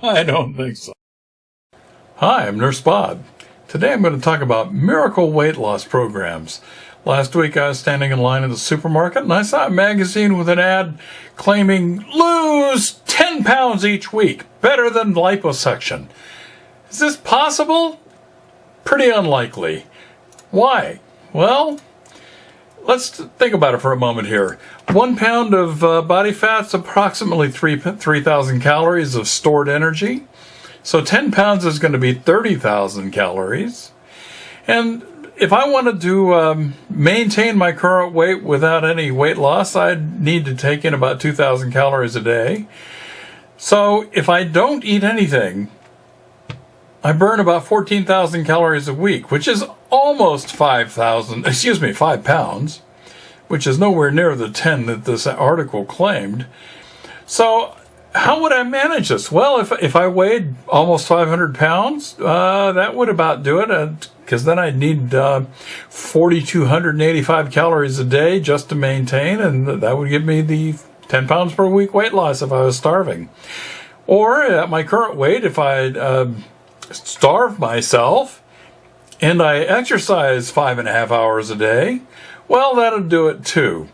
I don't think so. Hi, I'm Nurse Bob. Today I'm going to talk about miracle weight loss programs. Last week I was standing in line at the supermarket and I saw a magazine with an ad claiming lose 10 pounds each week, better than liposuction. Is this possible? Pretty unlikely. Why? Well, let's think about it for a moment here. 1 pound of body fat's approximately 3,000 calories of stored energy. So 10 pounds is going to be 30,000 calories. And if I wanted to maintain my current weight without any weight loss, I'd need to take in about 2,000 calories a day. So if I don't eat anything, I burn about 14,000 calories a week, which is almost 5 pounds, which is nowhere near the 10 that this article claimed. So how would I manage this? Well, if I weighed almost 500 pounds, that would about do it, because then I'd need 4,285 calories a day just to maintain, and that would give me the 10 pounds per week weight loss if I was starving. Or at my current weight, if I starve myself and I exercise 5.5 hours a day, well, that'll do it too.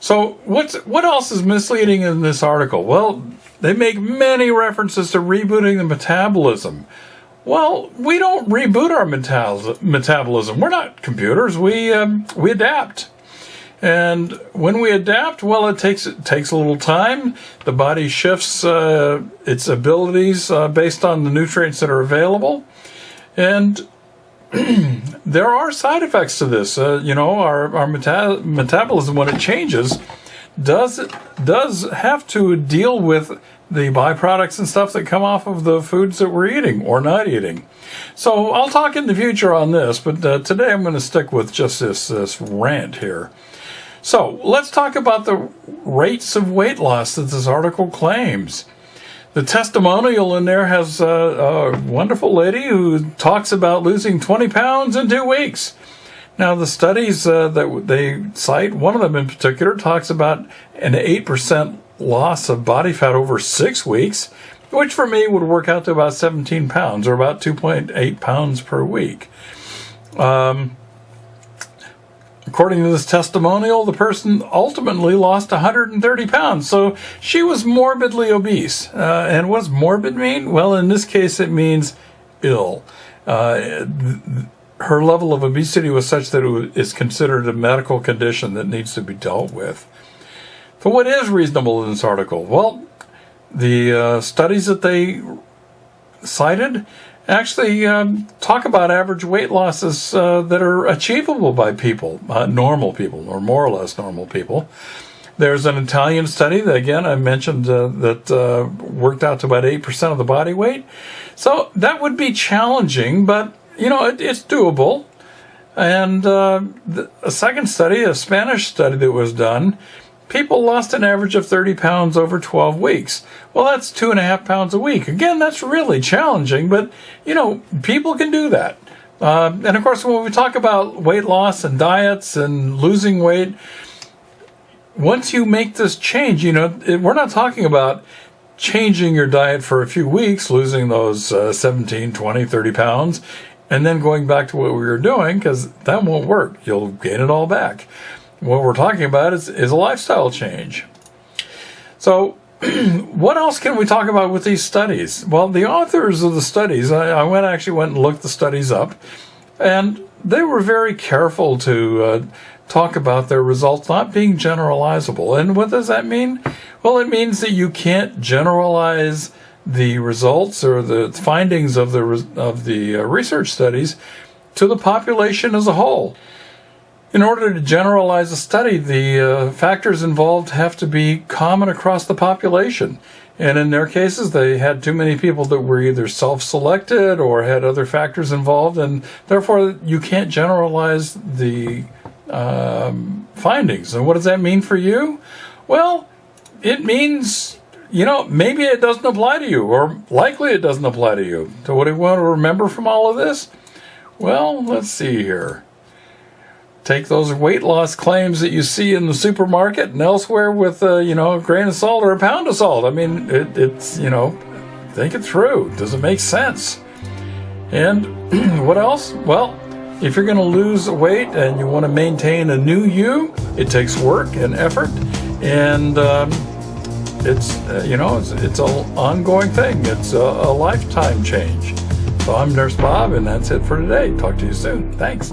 So what else is misleading in this article? Well, they make many references to rebooting the metabolism. Well, we don't reboot our metabolism. We're not computers. We adapt. And when we adapt, well, it takes a little time. The body shifts its abilities based on the nutrients that are available. And there are side effects to this. Our metabolism, when it changes, does have to deal with the byproducts and stuff that come off of the foods that we're eating or not eating. So I'll talk in the future on this, but today I'm going to stick with just this rant here. So let's talk about the rates of weight loss that this article claims. The testimonial in there has a wonderful lady who talks about losing 20 pounds in 2 weeks. Now, the studies that they cite, one of them in particular, talks about an 8% loss of body fat over 6 weeks, which for me would work out to about 17 pounds, or about 2.8 pounds per week. According to this testimonial, the person ultimately lost 130 pounds. So she was morbidly obese. And what does morbid mean? Well, in this case, it means ill. Her level of obesity was such that it is considered a medical condition that needs to be dealt with. So what is reasonable in this article? Well, the studies that they cited actually talk about average weight losses that are achievable by people, normal people, or more or less normal people. There's an Italian study that, again, I mentioned that worked out to about 8% of the body weight. So that would be challenging, but, it's doable. And a second study, a Spanish study that was done, people lost an average of 30 pounds over 12 weeks. Well, that's 2.5 pounds a week. Again, that's really challenging, but, people can do that. And, of course, when we talk about weight loss and diets and losing weight, once you make this change, we're not talking about changing your diet for a few weeks, losing those 17, 20, 30 pounds, and then going back to what we were doing, because that won't work. You'll gain it all back. What we're talking about is a lifestyle change. So what else can we talk about with these studies? Well, the authors of the studies, I actually went and looked the studies up, and they were very careful to talk about their results not being generalizable. And what does that mean? Well, it means that you can't generalize the results or the findings of the research studies to the population as a whole. In order to generalize a study, the factors involved have to be common across the population. And in their cases, they had too many people that were either self-selected or had other factors involved, and therefore you can't generalize the findings. And what does that mean for you? Well, it means, maybe it doesn't apply to you, or likely it doesn't apply to you. So what do you want to remember from all of this? Well, let's see here. Take those weight loss claims that you see in the supermarket and elsewhere with, a grain of salt or a pound of salt. I mean, it's Think it through. Does it make sense? And what else? Well, if you're going to lose weight and you want to maintain a new you, it takes work and effort, and it's an ongoing thing. It's a lifetime change. So I'm Nurse Bob, and that's it for today. Talk to you soon. Thanks.